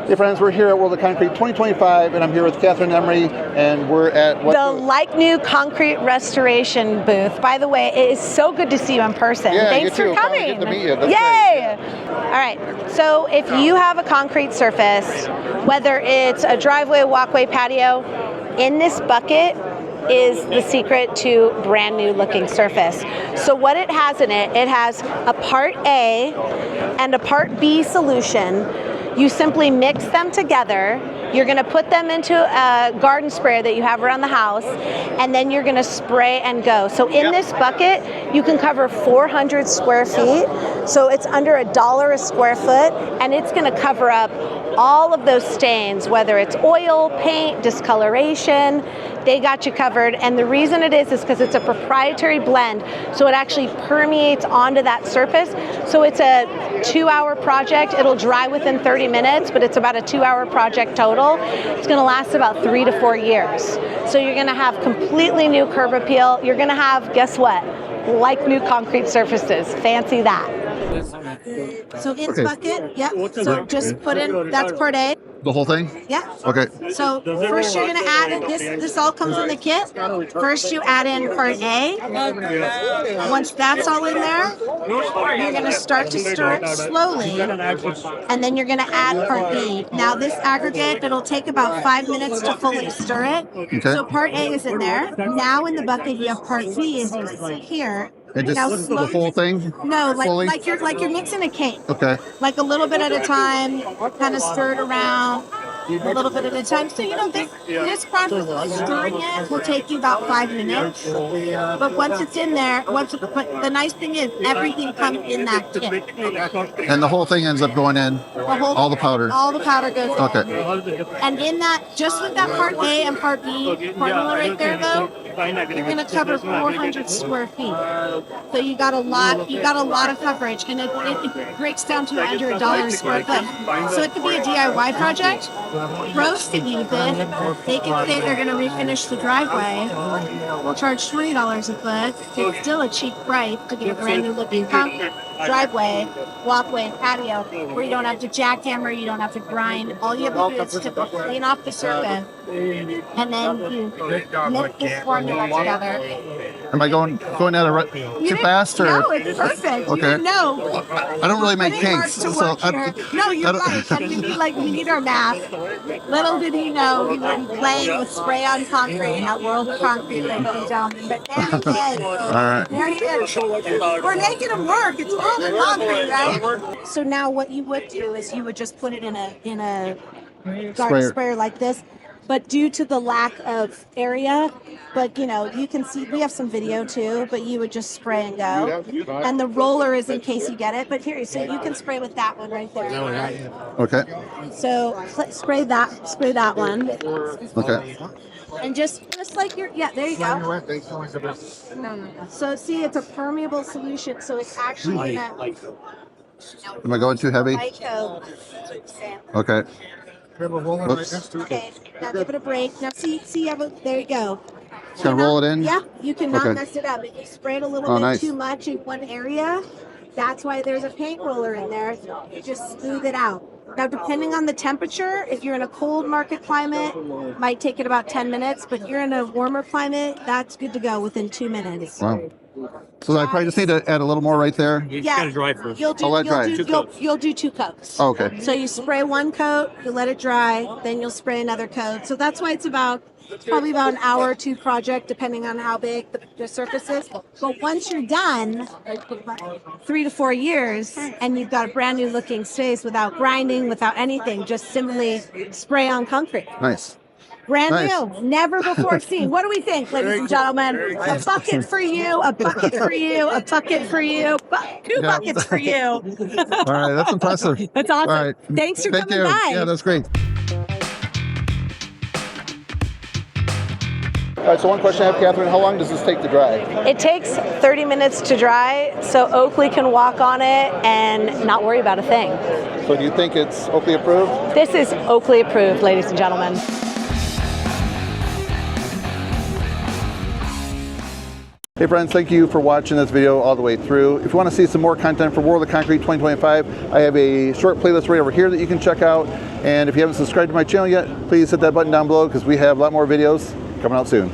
Hey friends, we're here at World of Concrete 2025, and I'm here with Catherine Emery, and we're at what? The Like New Concrete Restoration booth. By the way, it is so good to see you in person. Yeah, Thanks for coming. Good to meet you. That's Yay! great. All right, so if you have a concrete surface, whether it's a driveway, walkway, patio, in this bucket is the secret to brand new looking surface. So what it has in it, it has a part A and a part B solution. You simply mix them together. You're gonna put them into a garden sprayer that you have around the house, and then you're gonna spray and go. So in this bucket, you can cover 400 square feet. So it's under $1 a square foot, and it's gonna cover up all of those stains, whether it's oil, paint, discoloration, they got you covered. And the reason it is because it's a proprietary blend, so it actually permeates onto that surface. So it's a 2-hour project. It'll dry within 30 minutes, but it's about a 2-hour project total. It's gonna last about 3 to 4 years. So you're gonna have completely new curb appeal. You're gonna have, guess what? Like new concrete surfaces. Fancy that. So in the bucket, yep. So just put in, that's part A. The whole thing? Yeah. Okay. So first you're gonna add in, this all comes in the kit. First you add in part A. Once that's all in there, you're gonna start to stir it slowly, and then you're gonna add part B. Now this aggregate, it'll take about 5 minutes to fully stir it. Okay. So part A is in there. Now in the bucket you have part B, as you can see here. And just Now, the whole thing? No, fully? like you're mixing a cake. Okay. Like a little bit at a time, kind of stir it around, a little bit at a time. So, you know, this process of stirring it will take you about 5 minutes. But once it's in there, but the nice thing is everything comes in that kit. And the whole thing ends up going in, all the powder? All the powder goes in. Okay. And in that, just with that part A and part B formula right there though, you're gonna cover 400 square feet. So you got a lot of coverage, and it breaks down to under $1 a square foot. So it could be a DIY project. Pros can use it. They can say they're gonna refinish the driveway. We'll charge $20 a foot. It's still a cheap price to get a brand new looking concrete driveway, walkway, patio, where you don't have to jackhammer, you don't have to grind. All you have to do is to clean off the surface, and then you mix this formula together. Am I going at it too fast? Or? No, it's perfect. Okay. No. I don't really make cakes. So No, you're right. And we need our math. Little did he know he would be playing with spray on concrete at World of Concrete, ladies and gentlemen. But there he is. All right. There he is. We're making him work. It's World of Concrete, right? So now what you would do is you would just put it in a garden sprayer like this. But due to the lack of area, but you know, you can see, we have some video too, but you would just spray and go. And the roller is in case you get it, but here, so you can spray with that one right there. Okay. So spray that one. Okay. And just like yeah, there you go. No. So see, it's a permeable solution, so it's actually gonna. Am I going too heavy? Okay. Whoops. Okay, now give it a break. Now see, there you go. Just gonna roll it in? Yeah, you cannot mess it up. If you spray it a little bit too much in one area, that's why there's a paint roller in there. You just smooth it out. Now, depending on the temperature, if you're in a cold market climate, it might take it about 10 minutes, but if you're in a warmer climate, that's good to go within 2 minutes. Wow. So I probably just need to add a little more right there? You gotta dry first. You'll do 2 coats. Oh, okay. So you spray 1 coat, you let it dry, then you'll spray another coat. So that's why it's probably about an hour or 2 project, depending on how big the surface is. But once you're done, 3 to 4 years, and you've got a brand new looking space without grinding, without anything, just simply spray on concrete. Nice. Brand new, never before seen. What do we think, ladies and gentlemen? A bucket for you, a bucket for you, a bucket for you, 2 buckets for you. All right, that's impressive. That's awesome. All right. Thanks for Thank coming you. by. Yeah, that's great. All right, so one question I have, Catherine, how long does this take to dry? It takes 30 minutes to dry, so Oakley can walk on it and not worry about a thing. So do you think it's Oakley approved? This is Oakley approved, ladies and gentlemen. Hey friends, thank you for watching this video all the way through. If you want to see some more content for World of Concrete 2025, I have a short playlist right over here that you can check out. And if you haven't subscribed to my channel yet, please hit that button down below because we have a lot more videos coming out soon.